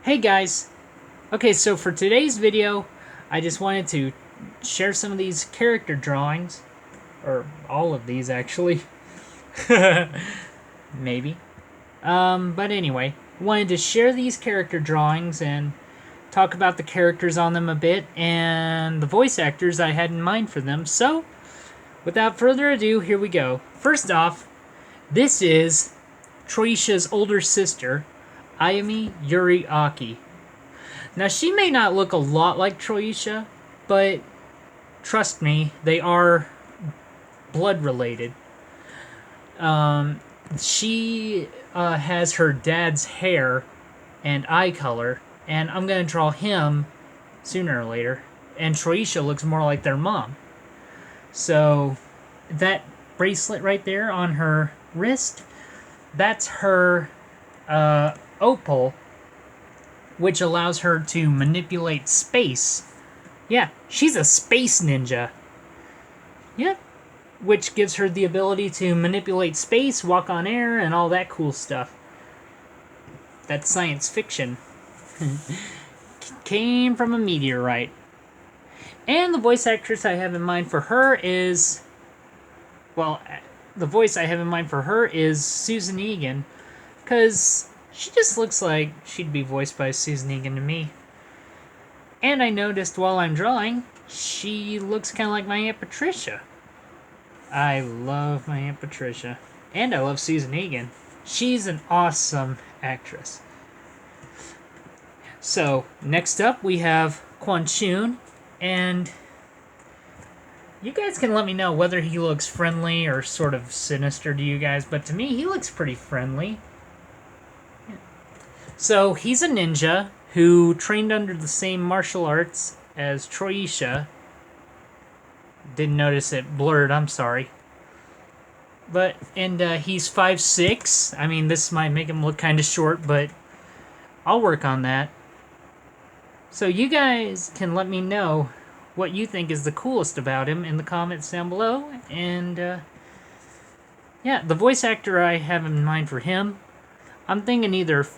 Hey guys! Okay, so for today's video, I just wanted to share some of these character drawings. Or all of these, actually. Maybe. But anyway, wanted to share these character drawings and talk about the characters on them a bit and the voice actors I had in mind for them. So, without further ado, here we go. First off, this is Troisha's older sister, Emmy Ayari. Now, she may not look a lot like Troisha, but trust me, they are blood related. She has her dad's hair and eye color, and I'm going to draw him sooner or later. And Troisha looks more like their mom. So, that bracelet right there on her wrist, that's her opal, which allows her to manipulate space. Yeah, she's a space ninja. Yep. Which gives her the ability to manipulate space, walk on air, and all that cool stuff. That's science fiction. Came from a meteorite. And the voice actress I have in mind for her is... Well, the voice I have in mind for her is Susan Egan. Because she just looks like she'd be voiced by Susan Egan to me. And I noticed while I'm drawing, she looks kind of like my Aunt Patricia. I love my Aunt Patricia. And I love Susan Egan. She's an awesome actress. So, next up we have Quan Choon. And you guys can let me know whether he looks friendly or sort of sinister to you guys. But to me, he looks pretty friendly. So, he's a ninja who trained under the same martial arts as Troisha. Didn't notice it blurred, I'm sorry. But, and he's 5'6". I mean, this might make him look kind of short, but I'll work on that. So you guys can let me know what you think is the coolest about him in the comments down below. And, yeah, the voice actor I have in mind for him, I'm thinking either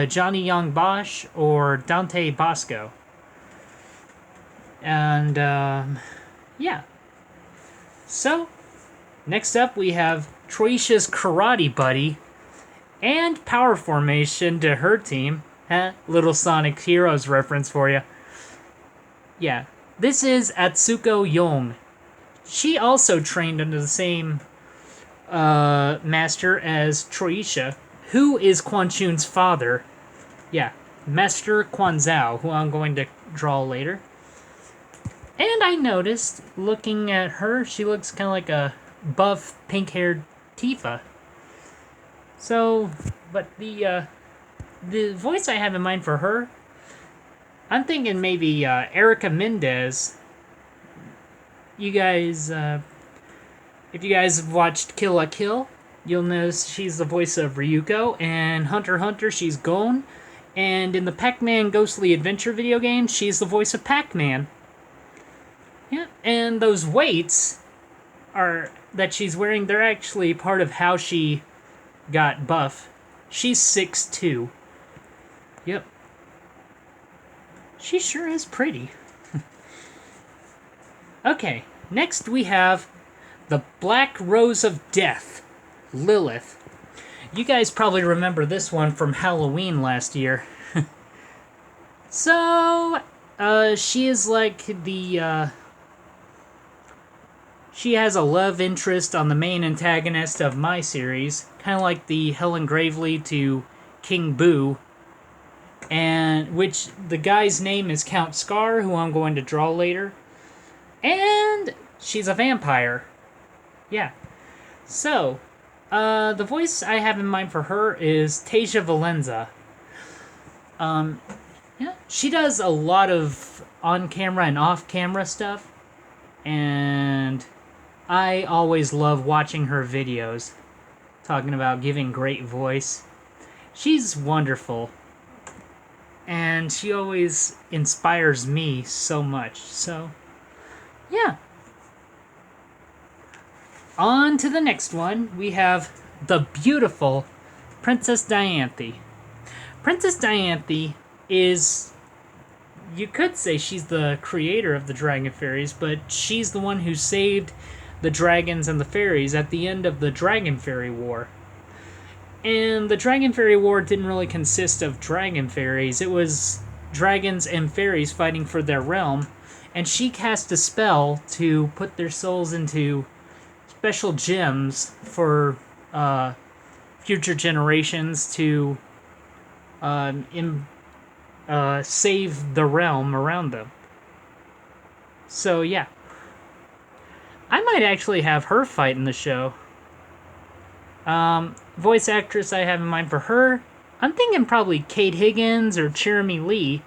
Johnny Young Bosch or Dante Bosco. And, yeah. So, next up we have Troisha's karate buddy and power formation to her team. Little Sonic Heroes reference for you. Yeah, this is Atsuko Yong. She also trained under the same master as Troisha, who is Quan Choon's father. Yeah, Master Quan Zhao, who I'm going to draw later. And I noticed, looking at her, she looks kind of like a buff, pink-haired Tifa. So, but the voice I have in mind for her, I'm thinking maybe Erica Mendez. You guys, if you guys have watched Kill la Kill, you'll notice she's the voice of Ryuko, and Hunter x Hunter, she's Gon, and in the Pac-Man Ghostly Adventure video game, she's the voice of Pac-Man. Yeah, and those weights that she's wearing, they're actually part of how she got buff. She's 6'2". Yep. She sure is pretty. Okay, next we have the Black Rose of Death, Lilith. You guys probably remember this one from Halloween last year. So, she is like the, she has a love interest on the main antagonist of my series, kind of like the Helen Gravely to King Boo, and which the guy's name is Count Scar, who I'm going to draw later, and she's a vampire. Yeah. So, the voice I have in mind for her is Tasha Valenza. Yeah, she does a lot of on-camera and off-camera stuff, and I always love watching her videos, talking about giving great voice. She's wonderful, and she always inspires me so much, so, yeah. On to the next one, we have the beautiful Princess Dianthi. Princess Dianthi is, you could say she's the creator of the Dragon Fairies, but she's the one who saved the dragons and the fairies at the end of the Dragon Fairy War. And the Dragon Fairy War didn't really consist of dragon fairies. It was dragons and fairies fighting for their realm. And she cast a spell to put their souls into special gems for future generations to save the realm around them. So, yeah. I might actually have her fight in the show. Voice actress I have in mind for her, I'm thinking probably Kate Higgins or Jeremy Lee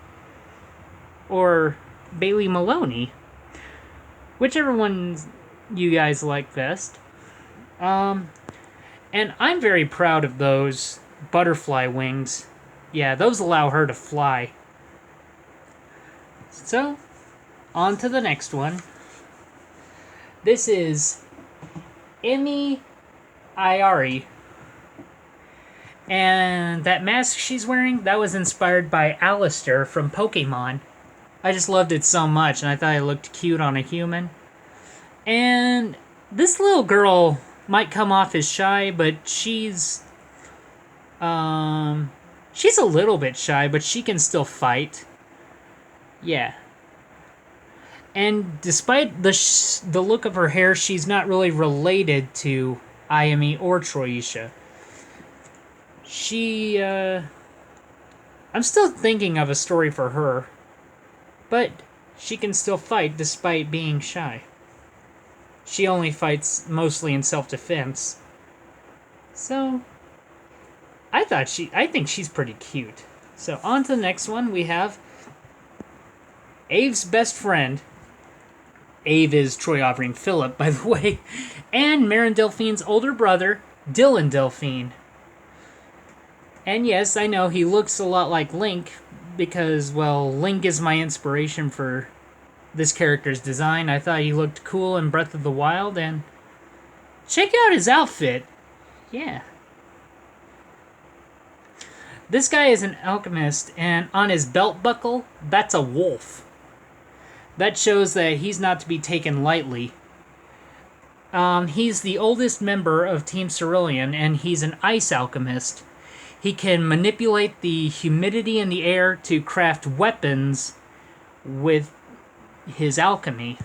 or Bailey Maloney. Whichever one you guys like best. And I'm very proud of those butterfly wings. Yeah, those allow her to fly. So, on to the next one. This is Emmy Ayari. And that mask she's wearing, that was inspired by Alistair from Pokemon. I just loved it so much, and I thought it looked cute on a human. And this little girl might come off as shy, but she's a little bit shy, but she can still fight. Yeah. And despite the look of her hair, she's not really related to Ayami or Troisha. I'm still thinking of a story for her, but she can still fight despite being shy. She only fights mostly in self-defense. So, I think she's pretty cute. So, on to the next one, we have Ave's best friend. Ave is Troy Overing Phillip, by the way, and Marin Delphine's older brother, Dylan Delphine. And yes, I know he looks a lot like Link, because, well, Link is my inspiration for this character's design. I thought he looked cool in Breath of the Wild, and check out his outfit. Yeah. This guy is an alchemist, and on his belt buckle, that's a wolf. That shows that he's not to be taken lightly. He's the oldest member of Team Cerulean, and he's an ice alchemist. He can manipulate the humidity in the air to craft weapons with his alchemy.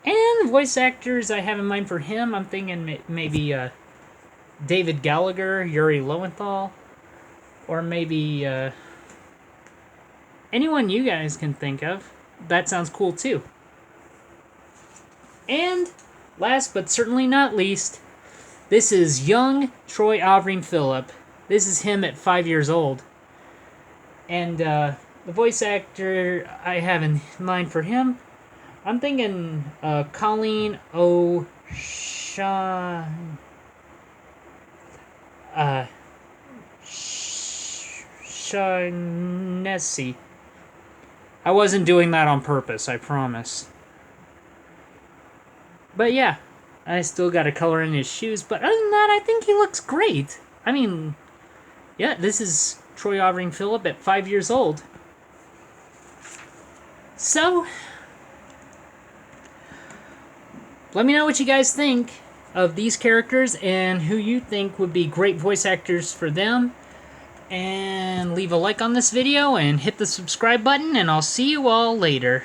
And voice actors I have in mind for him, I'm thinking maybe David Gallagher, Yuri Lowenthal, or maybe anyone you guys can think of. That sounds cool too. And last but certainly not least, this is young Troy Overing Phillip. This is him at 5 years old. And the voice actor I have in mind for him, I'm thinking Colleen Shaughnessy. I wasn't doing that on purpose, I promise. But yeah, I still got a color in his shoes, but other than that, I think he looks great. I mean, yeah, this is Troy Overing Phillip at 5 years old. So, let me know what you guys think of these characters and who you think would be great voice actors for them. And leave a like on this video and hit the subscribe button, and I'll see you all later.